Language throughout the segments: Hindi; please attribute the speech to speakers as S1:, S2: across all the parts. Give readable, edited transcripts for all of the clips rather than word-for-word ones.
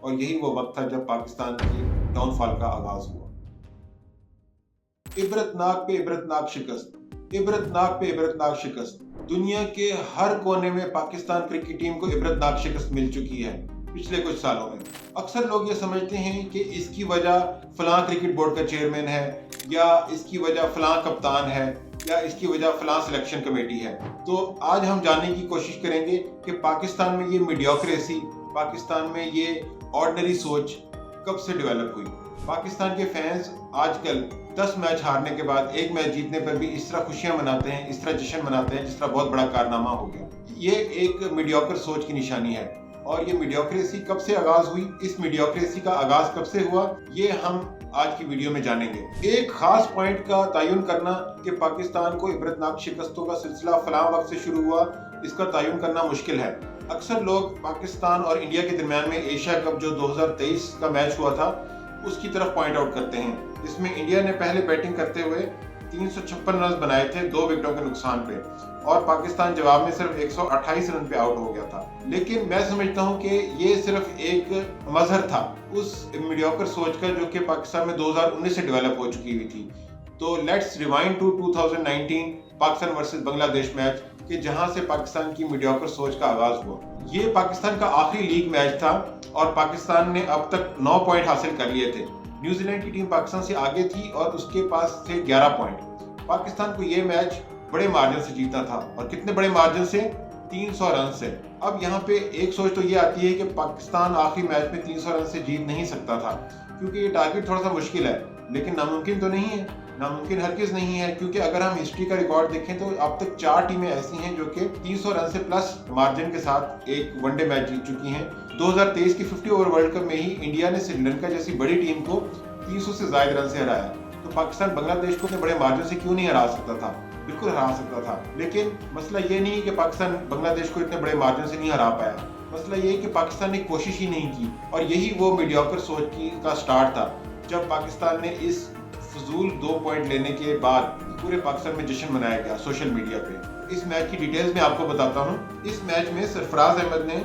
S1: और यही वो वक्त था जब पाकिस्तान की डाउनफॉल का आगाज हुआ। इबरतनाक पे इबरतनाक शिकस्त, इबरतनाक पे इबरतनाक शिकस्त। दुनिया के हर कोने में पाकिस्तान क्रिकेट टीम को इबरतनाक शिकस्त मिल चुकी है पिछले कुछ सालों में। अक्सर लोग ये समझते हैं कि इसकी वजह फलां क्रिकेट बोर्ड का चेयरमैन है, या इसकी वजह फलां कप्तान है, या इसकी वजह फलां सिलेक्शन कमेटी है। तो आज हम जानने की कोशिश करेंगे कि पाकिस्तान में ये मीडियोक्रेसी, पाकिस्तान में ये ऑर्डिनरी सोच कब से डेवलप हुई। पाकिस्तान के फैंस आजकल 10 मैच हारने के बाद एक मैच जीतने पर भी इस तरह खुशियां मनाते हैं, इस तरह जश्न मनाते हैं जिस तरह बहुत बड़ा कारनामा हो गया। ये एक मीडियोकर सोच की निशानी है। और ये मीडियोक्रेसी कब से आगाज हुई, इस मीडियोक्रेसी का आगाज कब से हुआ, ये हम आज की वीडियो में जानेंगे। एक खास पॉइंट का तयन करना कि पाकिस्तान को इबरतनाक शिकस्तों का सिलसिला फलां वक्त से शुरू हुआ, इसका तयन करना मुश्किल है। अक्सर लोग पाकिस्तान और इंडिया के दरमियान में एशिया कप जो 2023 का मैच हुआ था उसकी तरफ पॉइंट आउट करते हैं, जिसमें इंडिया ने पहले बैटिंग करते हुए 356 रन बनाए थे 2 विकेटों के नुकसान पे, और पाकिस्तान जवाब में सिर्फ 128 रन पे आउट हो गया था। लेकिन मैं समझता हूं कि ये सिर्फ एक मजहर था उस मीडियोकर सोच का जो कि पाकिस्तान में 2019 से डेवलप हो चुकी हुई थी। तो let's rewind to 2019 Pakistan versus Bangladesh match कि जहां से पाकिस्तान की मीडियोकर सोच का आगाज हुआ। ये पाकिस्तान का आखिरी लीग मैच था और पाकिस्तान ने अब तक 9 पॉइंट हासिल कर लिए थे। न्यूजीलैंड की टीम पाकिस्तान से आगे थी और उसके पास थे 11 पॉइंट। पाकिस्तान को ये मैच बड़े मार्जिन से जीतना था, और कितने बड़े मार्जिन से, 300 रन से। अब यहाँ पे एक सोच तो ये आती है कि पाकिस्तान आखिरी मैच में 300 रन से जीत नहीं सकता था, क्योंकि ये टारगेट थोड़ा सा मुश्किल है। लेकिन नामुमकिन तो नहीं है, नामुमकिन हरगिज़ नहीं है, क्योंकि अगर हम हिस्ट्री का रिकॉर्ड देखें तो अब तक 4 टीमें ऐसी हैं जो कि 300 रन से प्लस मार्जिन के साथ एक वनडे मैच जीत चुकी हैं। 2023 की 50 ओवर वर्ल्ड कप में ही इंडिया ने श्रीलंका जैसी बड़ी टीम को 300 से ज्यादा रन से हराया। तो पाकिस्तान बांग्लादेश को इतने बड़े मार्जिन से क्यों नहीं हरा सकता था? बिल्कुल हरा सकता था। लेकिन मसला ये नहीं है कि पाकिस्तान बांग्लादेश को इतने बड़े मार्जिन से नहीं हरा पाया, मसला ये है कि पाकिस्तान ने कोशिश ही नहीं की। और यही वो मीडियोकर सोच का स्टार्ट था, जब पाकिस्तान ने इस फजूल 2 पॉइंट लेने के बाद पूरे पाकिस्तान में जश्न मनाया गया सोशल मीडिया पे। इस मैच की डिटेल्स में आपको बताता हूँ। इस मैच में सरफराज अहमद ने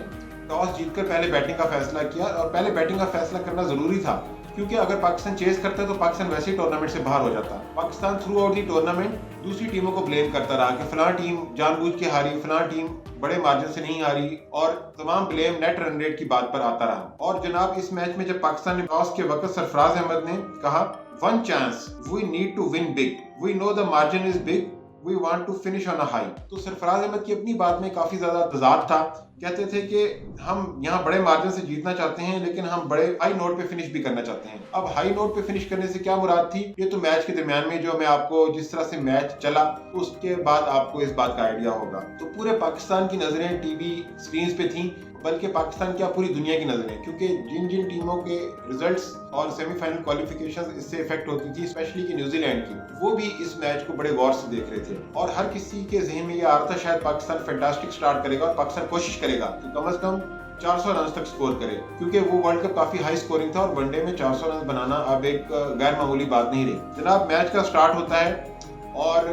S1: टॉस जीतकर पहले बैटिंग का फैसला किया, और पहले बैटिंग का फैसला करना जरूरी था, क्योंकि अगर पाकिस्तान चेस करता तो पाकिस्तान वैसे ही टूर्नामेंट से बाहर हो जाता। Pakistan through out the tournament दूसरी टीमों को ब्लेम करता रहा कि फलां टीम जानबूझ के हारी, फलां टीम बड़े मार्जिन से नहीं हारी, और तमाम ब्लेम नेट रन रेट की बात पर आता रहा। और जनाब इस मैच में जब पाकिस्तान ने टॉस के वक्त सरफराज अहमद ने कहा, one chance, we need to win big, we know the margin is big, we want to finish on a high. तो सरफराज अहमद की अपनी बात में काफी ज्यादा तजाद था। कहते थे कि हम यहाँ बड़े मार्जिन से जीतना चाहते हैं, लेकिन हम बड़े हाई नोट पे फिनिश भी करना चाहते हैं। अब हाई नोट पे फिनिश करने से क्या मुराद थी, ये तो मैच के दरमियान में जो मैं आपको जिस तरह से मैच चला उसके बाद आपको इस बात का आइडिया होगा। तो पूरे पाकिस्तान की नजरें टीवी स्क्रीन पे थी, बल्कि पाकिस्तान क्या पूरी दुनिया की नजरें, क्योंकि जिन जिन टीमों के रिजल्ट्स और सेमीफाइनल क्वालिफिकेशंस इससे इफेक्ट होती थी, स्पेशली कि न्यूजीलैंड की, वो भी इस मैच को बड़े गौर से देख रहे थे। और हर किसी के जहन में ये आ रहा था शायद पाकिस्तान फैंटास्टिक स्टार्ट करेगा और पाकिस्तान कोशिश करेगा कि कम से कम 400 रन तक स्कोर करे, क्योंकि वो वर्ल्ड कप काफी हाई स्कोरिंग था और वनडे में 400 रन बनाना अब एक गैर मामूली बात नहीं रही। जनाब मैच का स्टार्ट होता है और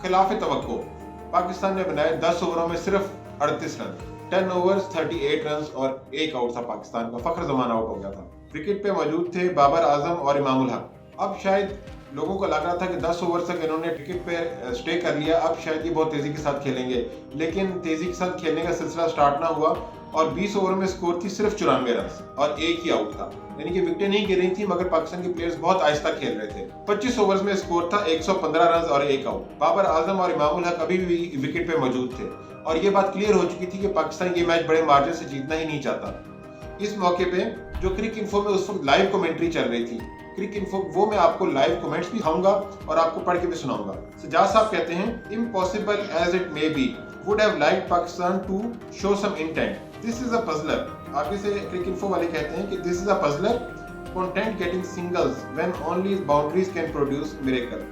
S1: खिलाफ तवक्को पाकिस्तान ने बनाए 10 ओवरों में सिर्फ 38 रन, 10 ओवर्स 38 रन और एक आउट था पाकिस्तान का। फखर जमान आउट हो गया था। विकेट पे मौजूद थे बाबर आजम और इमामुल हक। अब शायद लोगों को लग रहा था कि 10 ओवर तक इन्होंने विकेट पे स्टे कर लिया, अब शायद ये बहुत तेजी के साथ खेलेंगे, लेकिन तेजी के साथ खेलने का सिलसिला स्टार्ट ना हुआ और 20 ओवर में स्कोर थी सिर्फ 94 रन और एक ही आउट था, यानी कि विकेटें नहीं गिर रही थी, मगर पाकिस्तान के प्लेयर्स बहुत आहिस्ता खेल रहे थे। 25 ओवर्स में स्कोर था 115 रन और एक आउट। बाबर आजम और इमामुल हक अभी भी विकेट पे मौजूद थे और ये बात क्लियर हो चुकी थी कि पाकिस्तान ये मैच बड़े मार्जिन से जीतना ही नहीं चाहता। इस मौके पे जो क्रिक इन्फो में उस वक्त लाइव कमेंट्री चल रही थी, क्रिक इन्फो, वो मैं आपको लाइव कमेंट्स भी दिखाऊंगा और आपको पढ़ के भी सुनाऊंगा। सजाद साहब कहते हैं, impossible as it may be, would have liked Pakistan to show some intent, this is a puzzler. आगे से क्रिक इन्फो वाले कहते हैं कि this is a puzzler, content getting singles when only boundaries can produce miracle.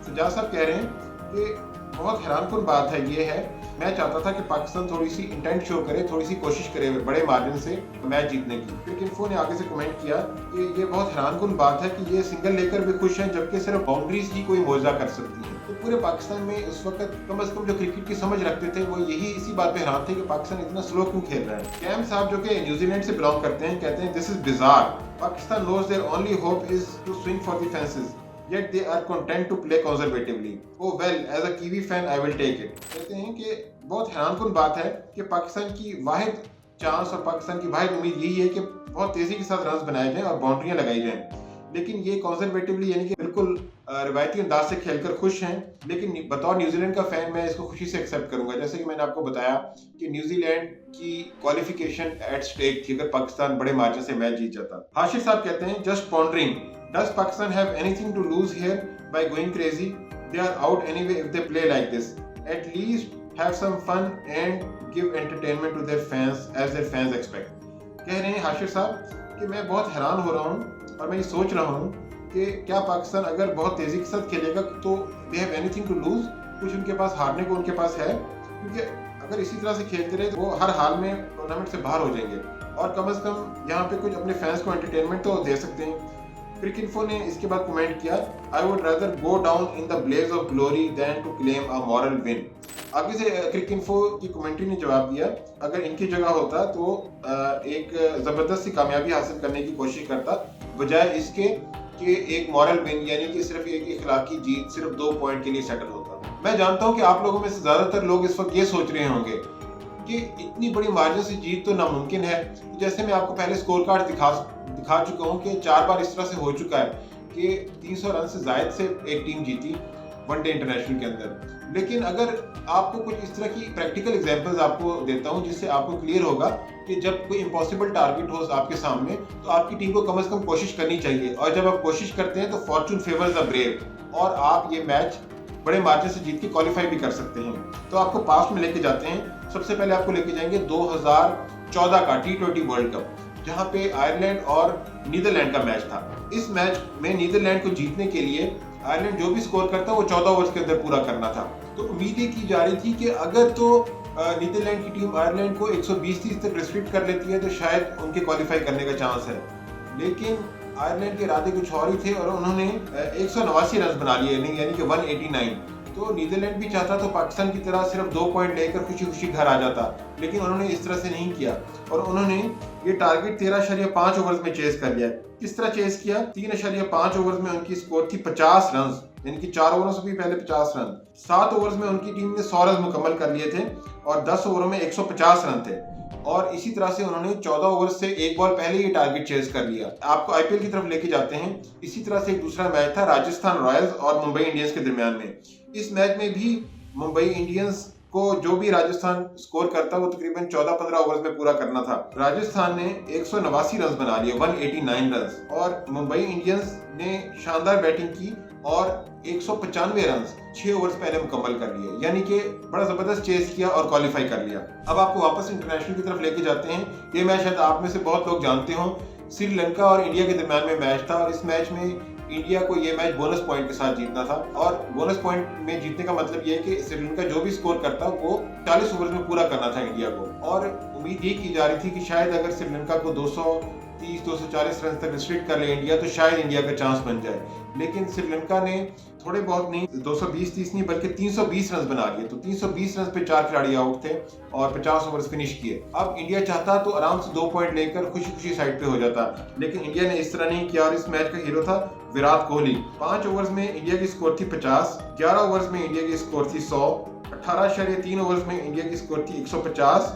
S1: Sajjad साहब कह रहे हैं कि बहुत हैरानकुन बात है ये है मैं चाहता था कि पाकिस्तान थोड़ी सी इंटेंट शो करे, थोड़ी सी कोशिश करे बड़े मार्जिन से मैच जीतने की। क्रिक इन्फो ने आगे से कमेंट किया कि ये बहुत हैरानकुन बात है कि ये सिंगल लेकर भी खुश हैं, जबकि सिर्फ बाउंड्रीज ही कोई मौजा कर सकती है। तो पूरे पाकिस्तान में उस वक्त कम से कम जो क्रिकेट की समझ रखते थे वो यही इसी बात पे हैरान थे कि पाकिस्तान इतना स्लो क्यों खेल रहा है। कैम साहब जो कि न्यूजीलैंड से बिलोंग करते हैं कहते हैं, this is bizarre, Pakistan knows their only hope is to swing for the fences yet they are content to play conservatively. Oh well, as a Kiwi fan I will take it. कहते हैं कि बहुत हैरानकुन बात है कि पाकिस्तान की वाहिद चांस और पाकिस्तान की वाहिद उम्मीद यही है कि बहुत तेजी के साथ रन बनाए जाएं और बाउंड्रियां लगाई जाएं, लेकिन ये कंजर्वेटिवली यानी कि बिल्कुल रिवायती अंदाज से खेलकर खुश हैं। लेकिन बतौर न्यूजीलैंड का फैन मैं इसको खुशी से एक्सेप्ट करूंगा। जैसे कि मैंने आपको बताया कि न्यूजीलैंड की क्वालिफिकेशन एट स्टेक थी अगर पाकिस्तान बड़े मार्जिन से मैच जीत जाता। हाशिर साहब कहते हैं, just pondering, does Pakistan have anything to lose here by going crazy? They are out anyway if they play like this. At least have some fun and give entertainment to their fans as their fans expect. कह रहे हैं हाशिर साहब कि मैं बहुत हैरान हो रहा हूँ और मैं ये सोच रहा हूँ कि क्या पाकिस्तान अगर बहुत तेजी के साथ खेलेगा तो they have anything to lose, कुछ उनके पास हारने को उनके पास है, क्योंकि अगर इसी तरह से खेलते रहे तो वो हर हाल में टूर्नामेंट से बाहर हो जाएंगे और कम से कम यहाँ पे कुछ अपने फैंस को एंटरटेनमेंट तो दे सकते हैं। क्रिक इन्फो ने इसके बाद कमेंट किया, I would rather go down in the blaze of glory than to claim a moral win. आगे से क्रिक इन्फो की कमेंट्री ने जवाब दिया, अगर इनकी जगह होता तो एक जबरदस्त सी कामयाबी हासिल करने की कोशिश करता, बजाय इसके कि एक मॉरल विन यानी कि सिर्फ एक इखलाकी जीत सिर्फ 2 पॉइंट के लिए सेटल होता। मैं जानता हूं कि आप लोगों में से ज्यादातर लोग इस वक्त ये सोच रहे होंगे कि इतनी बड़ी मार्जिन से जीत तो नामुमकिन है। जैसे मैं आपको पहले स्कोर कार्ड दिखा चुका हूं कि 4 बार इस तरह से हो चुका है कि 300 रन से जायद से एक टीम जीती वनडे इंटरनेशनल के अंदर। लेकिन अगर आपको कुछ इस तरह की प्रैक्टिकल एग्जांपल्स आपको देता हूं जिससे आपको क्लियर होगा कि जब कोई इम्पॉसिबल टारगेट हो आपके सामने तो आपकी टीम को कम से कम कोशिश करनी चाहिए, और जब आप कोशिश करते हैं तो फॉर्चून फेवर्स द ब्रेव और आप ये मैच बड़े मार्जिन से जीत के क्वालिफाई भी कर सकते हैं। तो आपको पास्ट में लेके जाते हैं। सबसे पहले आपको लेके जाएंगे 2014 का T20 वर्ल्ड कप, जहां पे आयरलैंड और नीदरलैंड का मैच था। इस मैच में नीदरलैंड को जीतने के लिए आयरलैंड जो भी स्कोर करता वो 14 ओवर्स के अंदर पूरा करना था। तो उम्मीद ये की जा रही थी कि अगर तो नीदरलैंड की टीम आयरलैंड को 120-30 तक रिस्ट्रिक्ट कर लेती है तो शायद उनके क्वालिफाई करने का चांस है, लेकिन आयरलैंड के इरादे कुछ और ही थे और उन्होंने 189 रन बना लिए यानी कि 189। तो नीदरलैंड भी चाहता तो पाकिस्तान की तरह सिर्फ 2 पॉइंट लेकर खुशी खुशी घर आ जाता, लेकिन उन्होंने इस तरह से नहीं किया और उन्होंने ये टारगेट 13.5 ओवर्स में चेस कर लिया। किस तरह चेस किया? 3.5 ओवर्स में उनकी स्कोर थी 50 रन, यानी कि 4 ओवरों से भी पहले 50 रन। 7 ओवर्स में उनकी टीम ने 100 रन मुकम्मल कर लिए थे और 10 ओवरों में 150 रन थे, और इसी तरह से उन्होंने 14 ओवर से एक बॉल पहले ही टारगेट चेस कर लिया। आपको आईपीएल की तरफ लेके जाते हैं। इसी तरह से एक दूसरा मैच था राजस्थान रॉयल्स और मुंबई इंडियंस के दरमियान में। इस मैच में भी मुंबई इंडियंस को जो भी राजस्थान स्कोर करता वो तकरीबन 14-15 ओवर्स में पूरा करना था। राजस्थान ने 189 रन बना लिए, 189 रन, और मुंबई इंडियंस ने शानदार बैटिंग की और 195 रन 6 ओवर्स पहले मुकम्मल कर लिए, यानी कि बड़ा जबरदस्त चेस किया और क्वालिफाई कर लिया। अब आपको वापस इंटरनेशनल की तरफ लेके जाते हैं। ये मैच शायद आप में से बहुत लोग जानते हो, श्रीलंका और इंडिया के दरमियान में मैच था और इस मैच में इंडिया को ये मैच बोनस पॉइंट के साथ जीतना था। और बोनस पॉइंट में जीतने का मतलब ये है कि श्रीलंका जो भी स्कोर करता वो 40 ओवर में पूरा करना था इंडिया को, और उम्मीद ये की जा रही थी कि शायद अगर श्रीलंका को 230-240 रन तक रिस्ट्रिक्ट कर ले इंडिया तो शायद इंडिया का चांस बन जाए। लेकिन श्रीलंका ने थोड़े बहुत नहीं, 220-30 नहीं बल्कि 320 रन बना लिए। तो 320 रन पे 4 खिलाड़ी आउट थे और 50 ओवर्स फिनिश किए। अब इंडिया चाहता तो आराम से 2 पॉइंट लेकर खुशी खुशी साइड पे हो जाता, लेकिन इंडिया ने इस तरह नहीं किया और इस मैच का हीरो था विराट कोहली। 5 ओवर्स में इंडिया की स्कोर थी 50, 11 ओवर्स में इंडिया की स्कोर थी 100, 18.3 ओवर्स में इंडिया की स्कोर थी 150,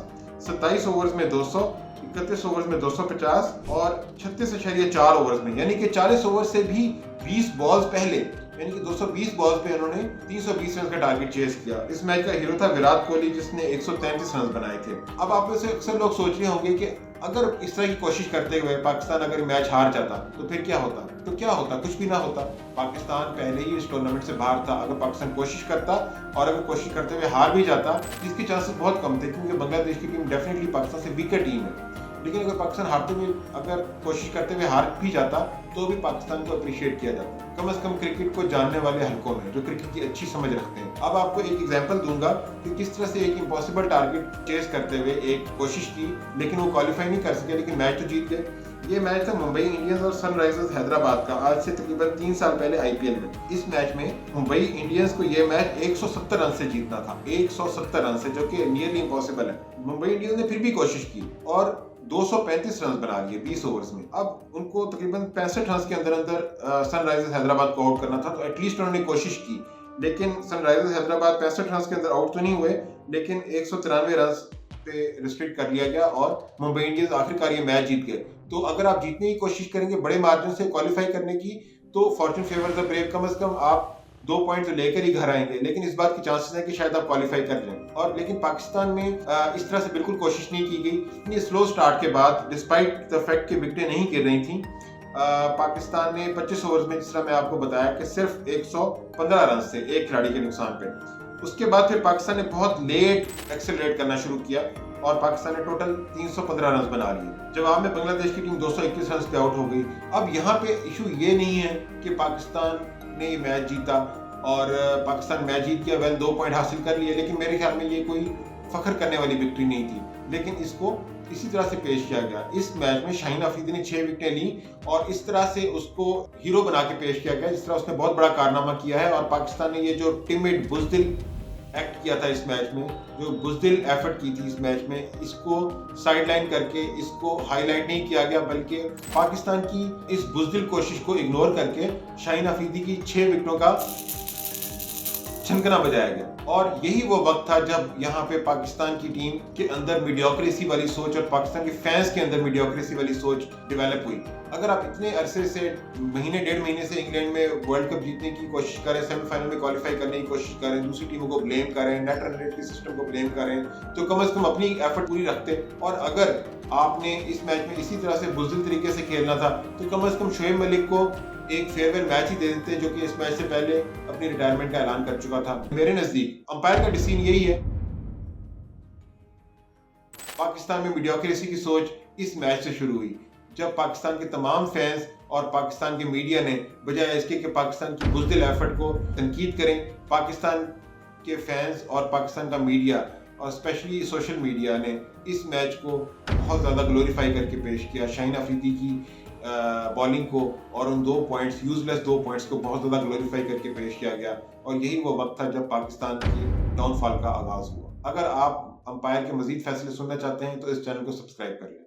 S1: 27 ओवर्स में 200, 31 ओवर्स में 250 और 36.4 ओवर्स में, यानी कि 40 ओवर से भी 20 बॉल्स पहले, यानी कि 220 बॉल्स पे उन्होंने 320 रन का टारगेट चेस किया। इस मैच का हीरो था विराट कोहली जिसने 133 रन बनाए थे। अब आप में से अक्सर लोग सोच रहे होंगे कि अगर इस तरह की कोशिश करते हुए पाकिस्तान अगर मैच हार जाता तो फिर क्या होता? तो क्या होता? कुछ भी ना होता। पाकिस्तान पहले ही इस टूर्नामेंट से बाहर था। अगर पाकिस्तान कोशिश करता और अगर कोशिश करते हुए हार भी जाता, इसके चांसेस बहुत कम थे क्योंकि बांग्लादेश की टीम डेफिनेटली पाकिस्तान से वीकर टीम है। लेकिन अगर पाकिस्तान हारते हुए अगर कोशिश करते हुए हार भी जाता तो भी पाकिस्तान को अप्रिशिएट किया जाता, कम से कम क्रिकेट को जानने वाले हलकों में जो क्रिकेट की अच्छी समझ रखते हैं। अब आपको एक एग्जांपल दूंगा कि किस तरह से एक इम्पॉसिबल टारगेट चेस करते हुए एक कोशिश की, लेकिन वो क्वालिफाई नहीं कर सके, लेकिन मैच तो जीत गए। ये मैच था मुंबई इंडियंस और सनराइजर्स हैदराबाद का, आज से तकरीबन 3 साल पहले आईपीएल में। इस मैच में मुंबई इंडियंस को ये मैच 170 रन से जीतना था, 170 रन से, जो कि नियरली इम्पॉसिबल है। मुंबई इंडियंस ने फिर भी कोशिश की और 235 रन बना लिए 20 ओवर्स में। अब उनको तकरीबन 65 रन के अंदर अंदर सनराइजर्स हैदराबाद को आउट करना था, तो एटलीस्ट उन्होंने कोशिश की, लेकिन सनराइजर्स हैदराबाद 65 रन के अंदर आउट तो नहीं हुए, लेकिन 193 रन पे रिस्ट्रिक्ट कर लिया गया और मुंबई इंडियंस आखिरकार ये मैच जीत गए। तो अगर आप जीतने की कोशिश करेंगे बड़े मार्जिन से क्वालिफाई करने की, तो फॉर्चून फेवर द ब्रेव, कम से कम आप 2 पॉइंट तो लेकर ही घर आएंगे, लेकिन इस बात की चांसेस है कि शायद आप क्वालिफाई कर जाएं। और लेकिन पाकिस्तान में इस तरह से बिल्कुल कोशिश नहीं की गई। इतनी स्लो स्टार्ट के बाद, डिस्पाइट द फैक्ट कि विकेटें नहीं गिर रही थी, पाकिस्तान ने 25 ओवर्स में, जिस तरह मैं आपको बताया, कि सिर्फ 115 रन से एक खिलाड़ी के नुकसान पे। उसके बाद फिर पाकिस्तान ने बहुत लेट एक्सेलरेट करना शुरू किया और पाकिस्तान ने टोटल 315 रन बना लिए। जवाब में बांग्लादेश की टीम 221 रन पे आउट हो गई। अब यहाँ पे इशू ये नहीं है कि पाकिस्तान ने मैच जीता और पाकिस्तान मैच जीत गया, वेल 2 पॉइंट हासिल कर लिए, लेकिन मेरे ख्याल में ये कोई फख्र करने वाली विक्ट्री नहीं थी। लेकिन इसको इसी तरह से पेश किया गया। इस मैच में शाहीन अफरीदी ने 6 विकेटें ली और इस तरह से उसको हीरो बना के पेश किया गया, जिस तरह उसने बहुत बड़ा कारनामा किया है। और पाकिस्तान ने ये जो टिमिड बुज़दिल एक्ट किया था इस मैच में, जो बुज़दिल एफर्ट की थी इस मैच में, इसको साइडलाइन करके इसको हाईलाइट नहीं किया गया, बल्कि पाकिस्तान की इस बुज़दिल कोशिश को इग्नोर करके शाहीन अफरीदी की 6 विकेटों का छनकना बजाया गया। और यही वो वक्त था जब यहाँ पे पाकिस्तान की टीम के अंदर मीडियोक्रेसी वाली सोच और पाकिस्तान के फैंस के अंदर मीडियोक्रेसी वाली सोच डेवलप हुई। अगर आप इतने अरसे से, महीने 1.5 महीने से इंग्लैंड में वर्ल्ड कप जीतने की कोशिश करें, सेमीफाइनल में क्वालिफाई करने की कोशिश करें, दूसरी टीमों को ब्लेम करें, नेट रन रेट के सिस्टम को ब्लेम करें, तो कम से कम अपनी एफर्ट पूरी रखते। और अगर आपने इस मैच में इसी तरह से बुज़दिल तरीके से खेलना था, तो कम से कम शोएब मलिक को एक फेयरवेल मैच ही दे देते, जो कि इस मैच से पहले अपनी रिटायरमेंट का ऐलान कर चुका था। मेरे नजदीक अंपायर का डिसीजन यही है। पाकिस्तान में मीडियोक्रेसी की सोच इस मैच से शुरू हुई, जब पाकिस्तान के तमाम फैंस और पाकिस्तान के मीडिया ने, बजाय इसके कि पाकिस्तान की बुज़दिल एफर्ट को तनकीद करें, पाकिस्तान के फैंस और पाकिस्तान का मीडिया और स्पेशली सोशल मीडिया ने इस मैच को बहुत ज़्यादा ग्लोरीफाई करके पेश किया। शाहीन अफरीदी की बॉलिंग को और उन 2 पॉइंट्स, यूजलेस 2 पॉइंट्स को बहुत ज़्यादा ग्लोरीफाई करके पेश किया गया। और यही वो वक्त था जब पाकिस्तान के डाउनफॉल का आगाज़ हुआ। अगर आप अंपायर के मज़ीद फैसले सुनना चाहते हैं तो इस चैनल को सब्सक्राइब कर लें।